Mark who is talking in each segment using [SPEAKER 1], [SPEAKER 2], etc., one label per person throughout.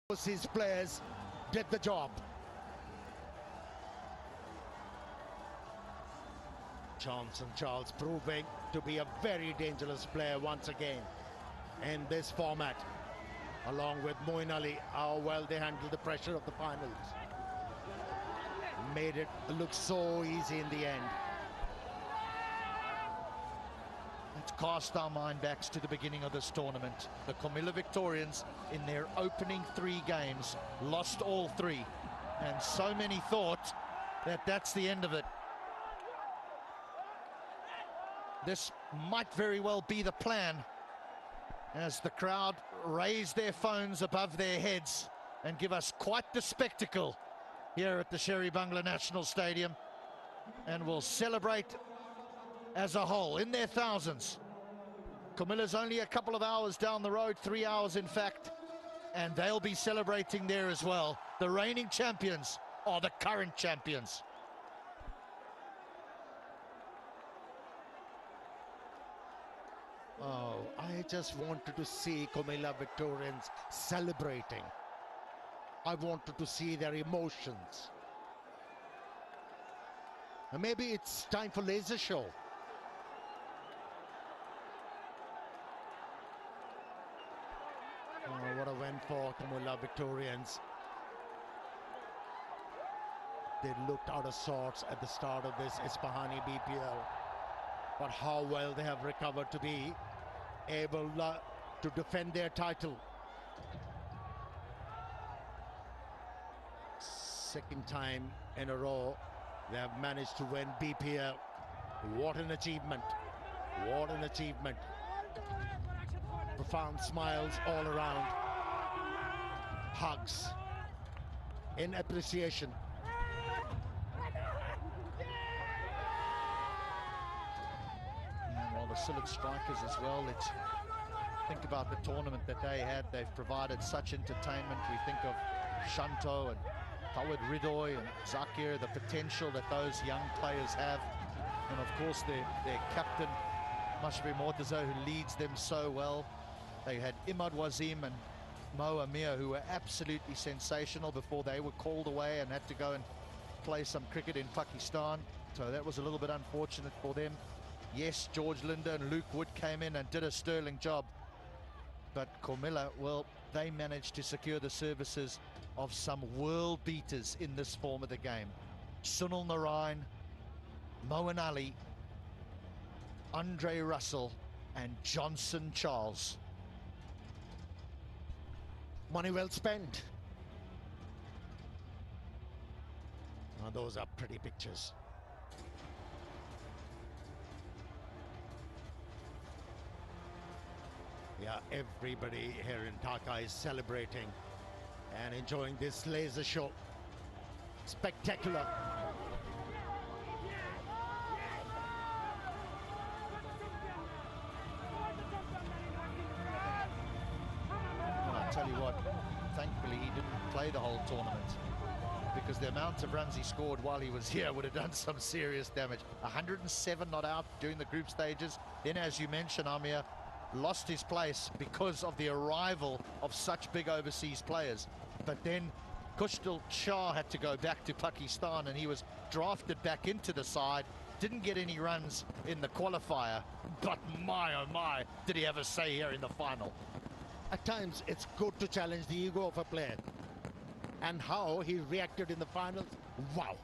[SPEAKER 1] His players did the job. Johnson Charles proving to be a very dangerous player once again in this format, along with Moeen Ali. How well they handled the pressure of the finals. Made it look so easy in the end.
[SPEAKER 2] Let's cast our mind back to the beginning of this tournament. The Comilla Victorians, in their opening 3 games, lost all 3. And so many thought that that's the end of it. This might very well be the plan, as the crowd raise their phones above their heads and give us quite the spectacle here at the Sherry Bangla National Stadium, and will celebrate as a whole in their thousands. Comilla's only a couple of hours down the road, 3 hours in fact, and they'll be celebrating there as well. The reigning champions are the current champions.
[SPEAKER 1] Oh, I just wanted to see Comilla Victorians celebrating. I wanted to see their emotions. And maybe it's time for laser show. Oh, what a win for Comilla Victorians. They looked out of sorts at the start of this Ispahani BPL. But how well they have recovered to be able to defend their title. Second time in a row they have managed to win BPL. What an achievement. What an achievement. Profound smiles all around. Hugs in appreciation.
[SPEAKER 2] The Sylhet strikers as well. Let's think about the tournament that they had. They've provided such entertainment. We think of Shanto and Howard Ridoy and Zakir, the potential that those young players have. And of course their captain, Mashri Mortaza, who leads them so well. They had Imad Wazim and Mo Amir, who were absolutely sensational before they were called away and had to go and play some cricket in Pakistan. So that was a little bit unfortunate for them. Yes, George Linder and Luke Wood came in and did a sterling job. But Comilla, well, they managed to secure the services of some world beaters in this form of the game. Sunil Narayan, Moeen Ali, Andre Russell and Johnson Charles.
[SPEAKER 1] Money well spent. Oh, those are pretty pictures. Yeah, everybody here in Dhaka is celebrating and enjoying this laser show. Spectacular.
[SPEAKER 2] Well, I tell you what, thankfully he didn't play the whole tournament, because the amount of runs he scored while he was here would have done some serious damage. 107 not out during the group stages. Then, as you mentioned, Amir lost his place because of the arrival of such big overseas players. But then Kushal Shah had to go back to Pakistan and he was drafted back into the side. Didn't get any runs in the qualifier, but my oh my, did he have a say here in the final.
[SPEAKER 1] At times it's good to challenge the ego of a player, and how he reacted in the finals, wow.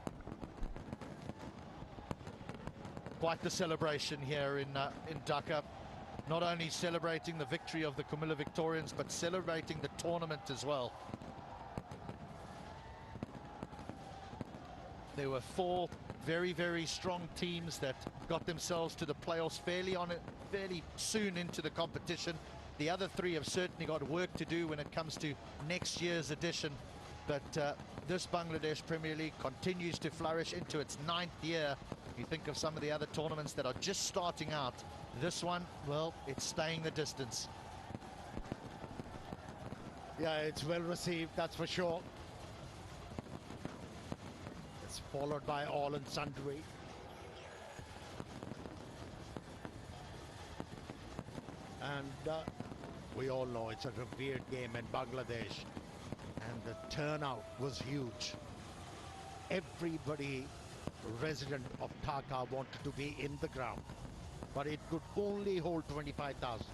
[SPEAKER 2] Quite the celebration here in Dhaka. Not only celebrating the victory of the Comilla Victorians, but celebrating the tournament as well. There were 4 very, very strong teams that got themselves to the playoffs fairly soon into the competition. The other 3 have certainly got work to do when it comes to next year's edition. But this Bangladesh Premier League continues to flourish into its 9th year. You think of some of the other tournaments that are just starting out. This one, well, it's staying the distance.
[SPEAKER 1] Yeah, it's well received, that's for sure. It's followed by all and sundry. And we all know it's a revered game in Bangladesh. The turnout was huge. Everybody resident of Dhaka wanted to be in the ground, but it could only hold 25,000.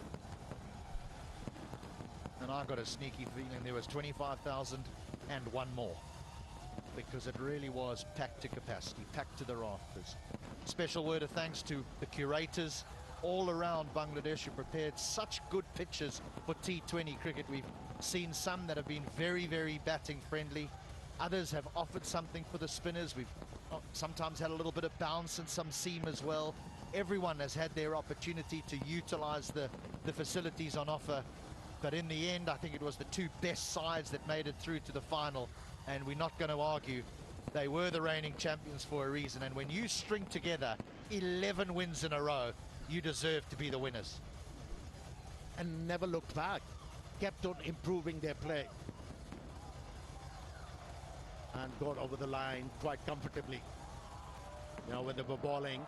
[SPEAKER 2] And I got a sneaky feeling there was 25,000 and one more, because it really was packed to capacity, packed to the rafters. Special word of thanks to the curators all around Bangladesh who prepared such good pitches for T20 cricket. We've seen some that have been very, very batting friendly. Others have offered something for the spinners. We've sometimes had a little bit of bounce and some seam as well. Everyone has had their opportunity to utilize the facilities on offer. But in the end, I think it was the two best sides that made it through to the final. And we're not going to argue. They were the reigning champions for a reason. And when you string together 11 wins in a row, you deserve to be the winners.
[SPEAKER 1] And never looked back. Kept on improving their play. And got over the line quite comfortably. You know, when they were bowling,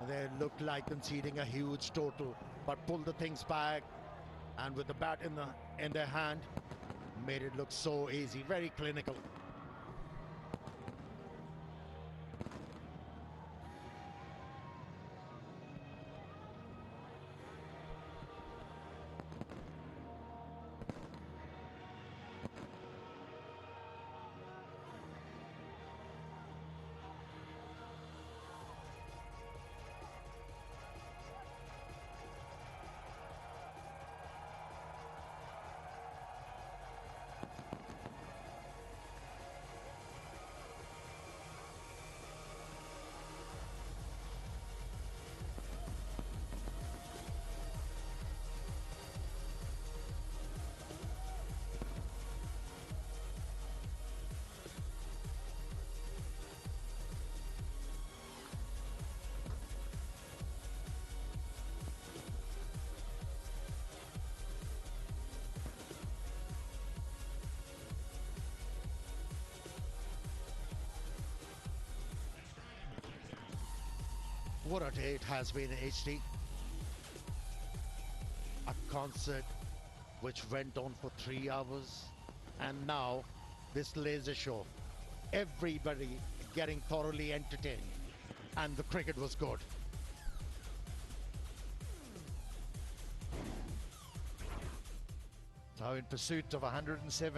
[SPEAKER 1] they looked like conceding a huge total, but pulled the things back, and with the bat in their hand, made it look so easy, very clinical. What a day it has been, HD. A concert which went on for 3 hours, and now this laser show. Everybody getting thoroughly entertained, and the cricket was good.
[SPEAKER 2] So in pursuit of 107